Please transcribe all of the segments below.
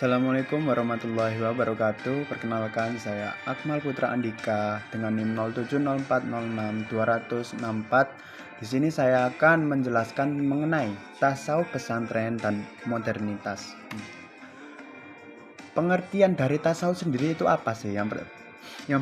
Assalamualaikum warahmatullahi wabarakatuh. Perkenalkan, saya Akmal Putra Andika dengan NIM 0704062264. Di sini saya akan menjelaskan mengenai tasawuf pesantren dan modernitas. Pengertian dari tasawuf sendiri itu apa sih? Yang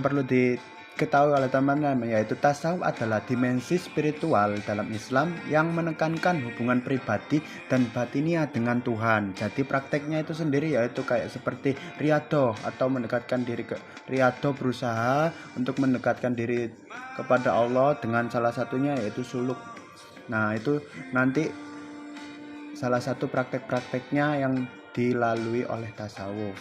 perlu diketahui oleh teman-teman, yaitu tasawuf adalah dimensi spiritual dalam Islam yang menekankan hubungan pribadi dan batiniah dengan Tuhan. Jadi prakteknya itu sendiri yaitu kayak seperti riyadhah atau mendekatkan diri ke riyadhah, berusaha untuk mendekatkan diri kepada Allah dengan salah satunya yaitu suluk. Nah, itu nanti salah satu praktek-prakteknya yang dilalui oleh tasawuf.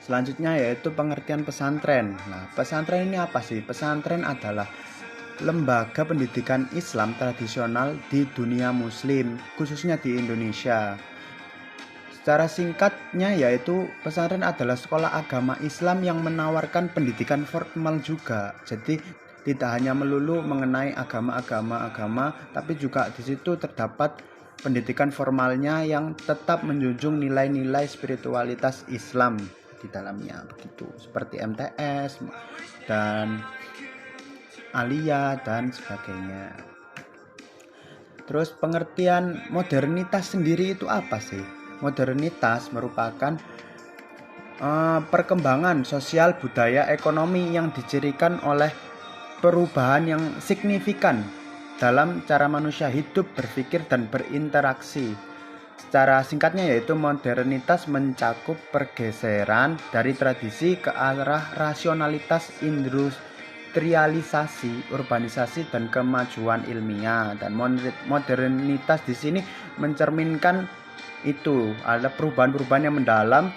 Selanjutnya yaitu pengertian pesantren. Nah, pesantren ini apa sih? Pesantren adalah lembaga pendidikan Islam tradisional di dunia muslim, khususnya di Indonesia. Secara singkatnya yaitu pesantren adalah sekolah agama Islam yang menawarkan pendidikan formal juga. Jadi tidak hanya melulu mengenai agama, tapi juga di situ terdapat pendidikan formalnya yang tetap menjunjung nilai-nilai spiritualitas Islam di dalamnya, begitu, seperti MTS dan Alia dan sebagainya. Terus pengertian modernitas sendiri itu apa sih? Modernitas merupakan perkembangan sosial, budaya, ekonomi yang dicirikan oleh perubahan yang signifikan dalam cara manusia hidup, berpikir, dan berinteraksi. Secara singkatnya yaitu modernitas mencakup pergeseran dari tradisi ke arah rasionalitas, industrialisasi, urbanisasi, dan kemajuan ilmiah. Dan modernitas di sini mencerminkan itu ada perubahan-perubahan yang mendalam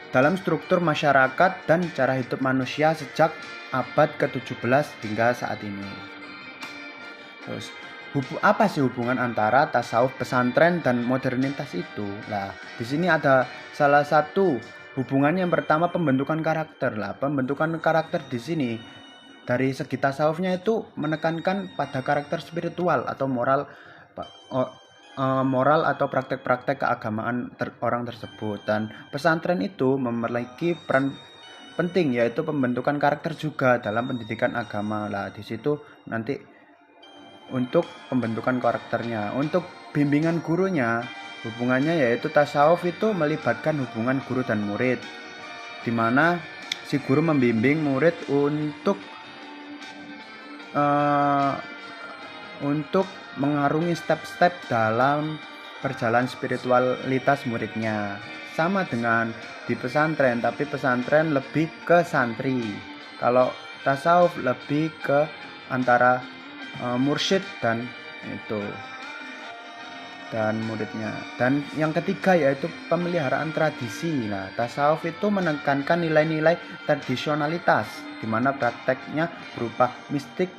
dalam struktur masyarakat dan cara hidup manusia sejak abad ke-17 hingga saat ini. Terus apa sih hubungan antara tasawuf pesantren dan modernitas itu? Nah, di sini ada salah satu hubungannya. Yang pertama, pembentukan karakter. Pembentukan karakter di sini dari segi tasawufnya itu menekankan pada karakter spiritual atau moral atau praktek-praktek keagamaan orang tersebut. Dan pesantren itu memiliki peran penting yaitu pembentukan karakter juga dalam pendidikan agama. Di situ nanti untuk pembentukan karakternya. Untuk bimbingan gurunya, hubungannya yaitu tasawuf itu melibatkan hubungan guru dan murid, di mana si guru membimbing murid untuk mengarungi step-step dalam perjalanan spiritualitas muridnya. Sama dengan di pesantren, tapi pesantren lebih ke santri. Kalau tasawuf lebih ke antara mursyid dan muridnya. Dan yang ketiga yaitu pemeliharaan tradisi. Tasawuf itu menekankan nilai-nilai tradisionalitas, di mana prakteknya berupa mistik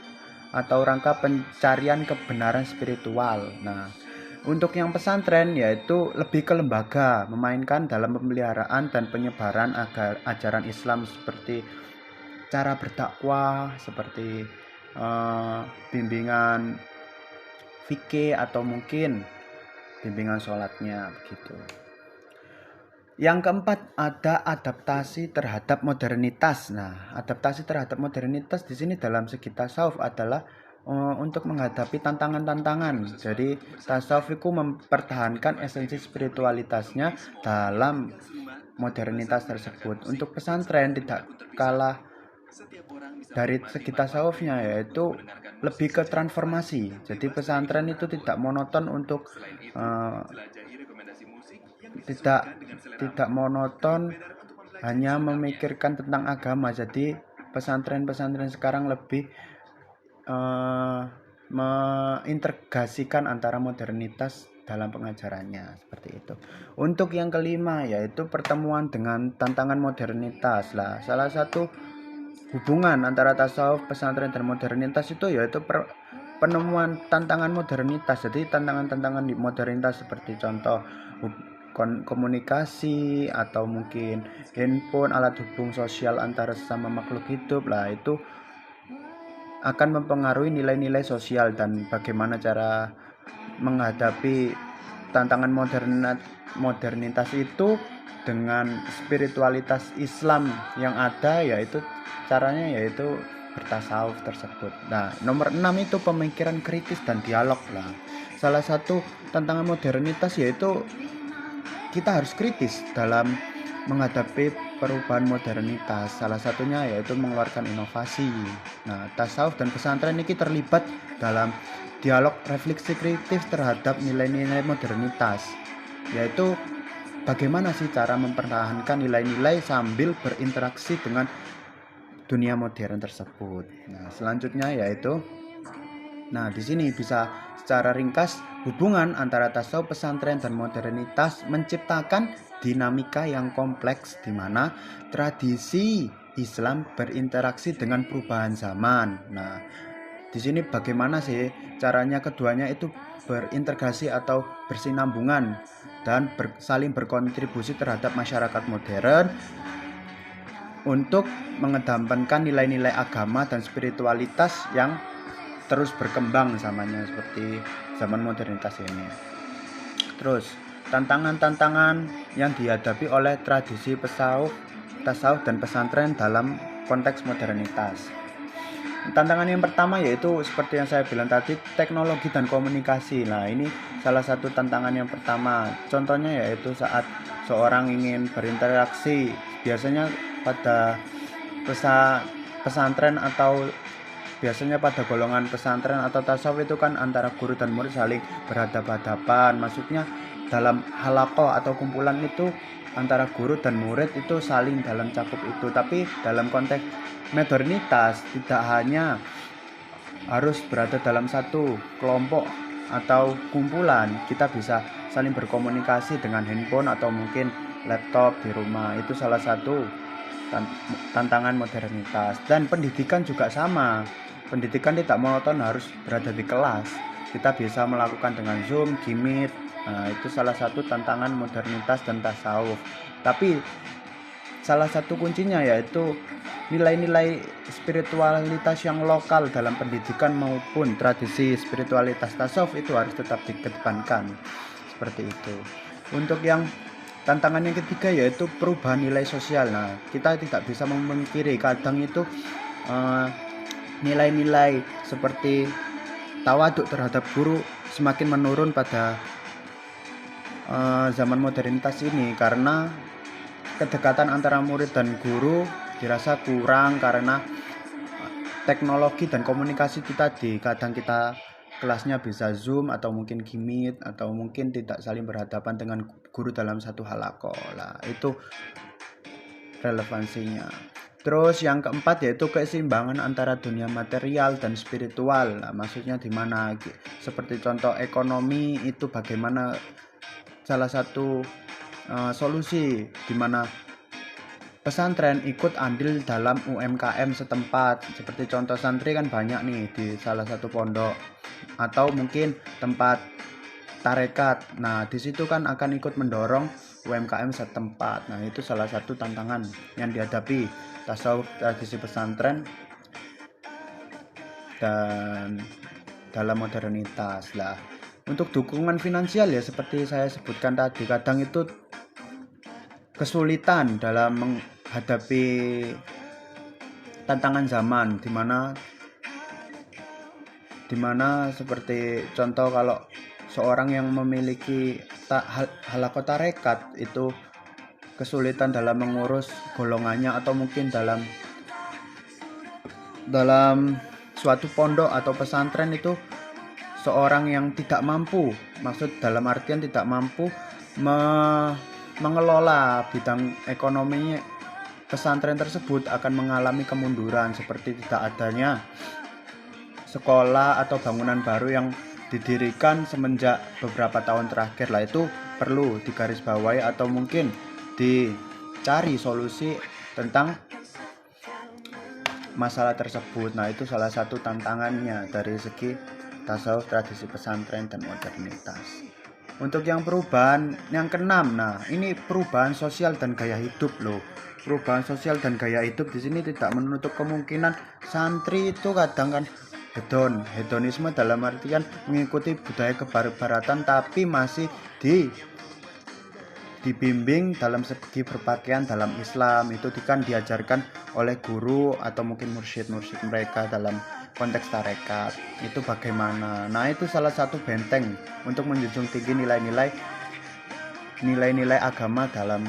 atau rangka pencarian kebenaran spiritual. Untuk yang pesantren yaitu lebih ke lembaga, memainkan dalam pemeliharaan dan penyebaran ajaran Islam seperti cara berdakwah, seperti bimbingan fikih atau mungkin bimbingan sholatnya, begitu. Yang keempat ada adaptasi terhadap modernitas. Adaptasi terhadap modernitas di sini dalam segi tasawuf adalah untuk menghadapi tantangan-tantangan. Jadi tasawuf itu mempertahankan esensi spiritualitasnya dalam modernitas tersebut. Untuk pesantren tidak kalah dari segi tasawufnya, yaitu lebih ke transformasi. Jadi pesantren itu tidak monoton untuk tidak monoton hanya memikirkan tentang agama. Jadi pesantren-pesantren sekarang lebih mengintegrasikan antara modernitas dalam pengajarannya, seperti itu. Untuk yang kelima yaitu pertemuan dengan tantangan modernitas. Salah satu hubungan antara tasawuf, pesantren, dan modernitas itu yaitu penemuan tantangan modernitas. Jadi tantangan-tantangan di modernitas seperti contoh komunikasi atau mungkin handphone, alat hubung sosial antara sesama makhluk hidup. Itu akan mempengaruhi nilai-nilai sosial dan bagaimana cara menghadapi tantangan modernitas itu dengan spiritualitas Islam yang ada, yaitu caranya yaitu bertasawuf tersebut. Nah, nomor 6 itu pemikiran kritis dan dialog lah. Salah satu tantangan modernitas yaitu kita harus kritis dalam menghadapi perubahan modernitas. Salah satunya yaitu mengeluarkan inovasi. Nah, tasawuf dan pesantren ini terlibat dalam dialog refleksi kritis terhadap nilai-nilai modernitas, yaitu bagaimana sih cara mempertahankan nilai-nilai sambil berinteraksi dengan dunia modern tersebut. Nah, selanjutnya yaitu di sini bisa secara ringkas hubungan antara tasawuf, pesantren dan modernitas menciptakan dinamika yang kompleks di mana tradisi Islam berinteraksi dengan perubahan zaman. Nah, di sini bagaimana sih caranya keduanya itu berintegrasi atau bersinambungan dan saling berkontribusi terhadap masyarakat modern untuk mengedepankan nilai-nilai agama dan spiritualitas yang terus berkembang zamannya seperti zaman modernitas ini. Terus tantangan-tantangan yang dihadapi oleh tradisi tasawuf dan pesantren dalam konteks modernitas. Tantangan yang pertama yaitu seperti yang saya bilang tadi, teknologi dan komunikasi. Nah, ini salah satu tantangan yang pertama. Contohnya yaitu saat seorang ingin berinteraksi, biasanya pada pesantren atau biasanya pada golongan pesantren atau tasawuf itu kan antara guru dan murid saling berhadapan-hadapan. Maksudnya dalam halaqah atau kumpulan itu antara guru dan murid itu saling dalam cakup itu. Tapi dalam konteks modernitas tidak hanya harus berada dalam satu kelompok atau kumpulan, kita bisa saling berkomunikasi dengan handphone atau mungkin laptop di rumah. Itu salah satu tantangan modernitas. Dan pendidikan juga sama. Pendidikan tidak monoton harus berada di kelas. Kita bisa melakukan dengan Zoom, Gmeet. Nah, itu salah satu tantangan modernitas dan tasawuf. Tapi salah satu kuncinya yaitu nilai-nilai spiritualitas yang lokal dalam pendidikan maupun tradisi spiritualitas tasawuf itu harus tetap dikedepankan. Seperti itu. Untuk yang tantangan yang ketiga yaitu perubahan nilai sosial. Nah, kita tidak bisa memungkiri kadang itu nilai-nilai seperti tawaduk terhadap guru semakin menurun pada zaman modernitas ini, karena kedekatan antara murid dan guru dirasa kurang karena teknologi dan komunikasi itu tadi. Kadang kita kelasnya bisa Zoom atau mungkin Gmeet atau mungkin tidak saling berhadapan dengan guru dalam satu halaqah. Lah, itu relevansinya. Terus yang keempat yaitu keseimbangan antara dunia material dan spiritual. Nah, maksudnya di mana? Seperti contoh ekonomi itu bagaimana salah satu solusi di mana pesantren ikut andil dalam UMKM setempat. Seperti contoh santri kan banyak nih di salah satu pondok atau mungkin tempat tarekat. Nah, di situ kan akan ikut mendorong UMKM setempat. Nah, itu salah satu tantangan yang dihadapi tasawuf tradisi pesantren dan dalam modernitas lah. Untuk dukungan finansial ya seperti saya sebutkan tadi, kadang itu kesulitan dalam menghadapi tantangan zaman dimana seperti contoh kalau seorang yang memiliki halaqah tarekat itu kesulitan dalam mengurus golongannya atau mungkin dalam suatu pondok atau pesantren itu seorang yang tidak mampu, maksud dalam artian tidak mampu mengelola bidang ekonominya pesantren tersebut akan mengalami kemunduran seperti tidak adanya sekolah atau bangunan baru yang didirikan semenjak beberapa tahun terakhir lah. Itu perlu digarisbawahi atau mungkin dicari solusi tentang masalah tersebut. Nah, itu salah satu tantangannya dari segi tasawuf tradisi pesantren dan modernitas. Untuk yang perubahan yang keenam, nah ini perubahan sosial dan gaya hidup loh. Perubahan sosial dan gaya hidup di sini tidak menutup kemungkinan santri itu kadang kan hedonisme dalam artian mengikuti budaya kebarat-baratan tapi masih dibimbing dalam segi berpakaian dalam Islam. Itu kan diajarkan oleh guru atau mungkin mursyid mereka dalam konteks tarekat. Itu bagaimana? Nah, itu salah satu benteng untuk menjunjung tinggi nilai-nilai agama dalam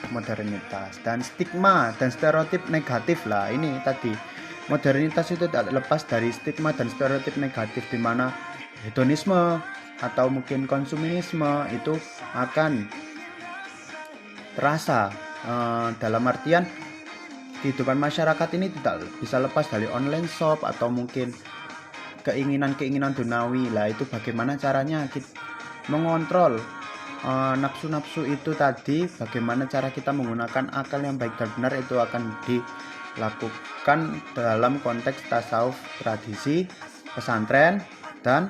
modernitas. Dan stigma dan stereotip negatif lah, ini tadi modernitas itu tak lepas dari stigma dan stereotip negatif, di mana hedonisme atau mungkin konsumenisme itu akan terasa dalam artian kehidupan masyarakat ini tidak bisa lepas dari online shop atau mungkin keinginan duniawi lah. Itu bagaimana caranya kita mengontrol nafsu-nafsu itu tadi, bagaimana cara kita menggunakan akal yang baik dan benar, itu akan dilakukan dalam konteks tasawuf tradisi pesantren dan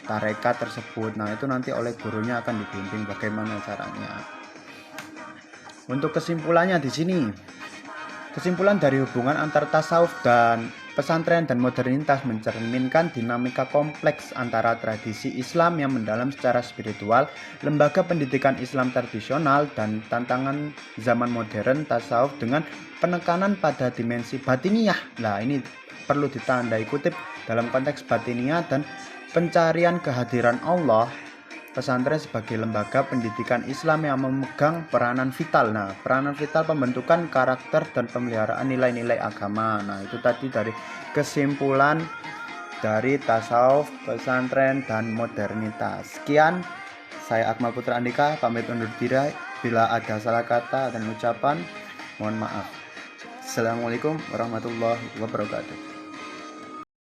tarekat tersebut. Nah, itu nanti oleh gurunya akan dibimbing bagaimana caranya. Untuk kesimpulannya di sini, kesimpulan dari hubungan antar tasawuf dan pesantren dan modernitas mencerminkan dinamika kompleks antara tradisi Islam yang mendalam secara spiritual, lembaga pendidikan Islam tradisional, dan tantangan zaman modern tasawuf dengan penekanan pada dimensi batiniyah. Nah, ini perlu ditandai kutip dalam konteks batiniyah dan pencarian kehadiran Allah. Pesantren sebagai lembaga pendidikan Islam yang memegang peranan vital. Nah, peranan vital pembentukan karakter dan pemeliharaan nilai-nilai agama. Nah, itu tadi dari kesimpulan dari tasawuf, pesantren, dan modernitas. Sekian, saya Akmal Putra Andika, pamit undur diri. Bila ada salah kata dan ucapan, mohon maaf. Assalamualaikum warahmatullahi wabarakatuh.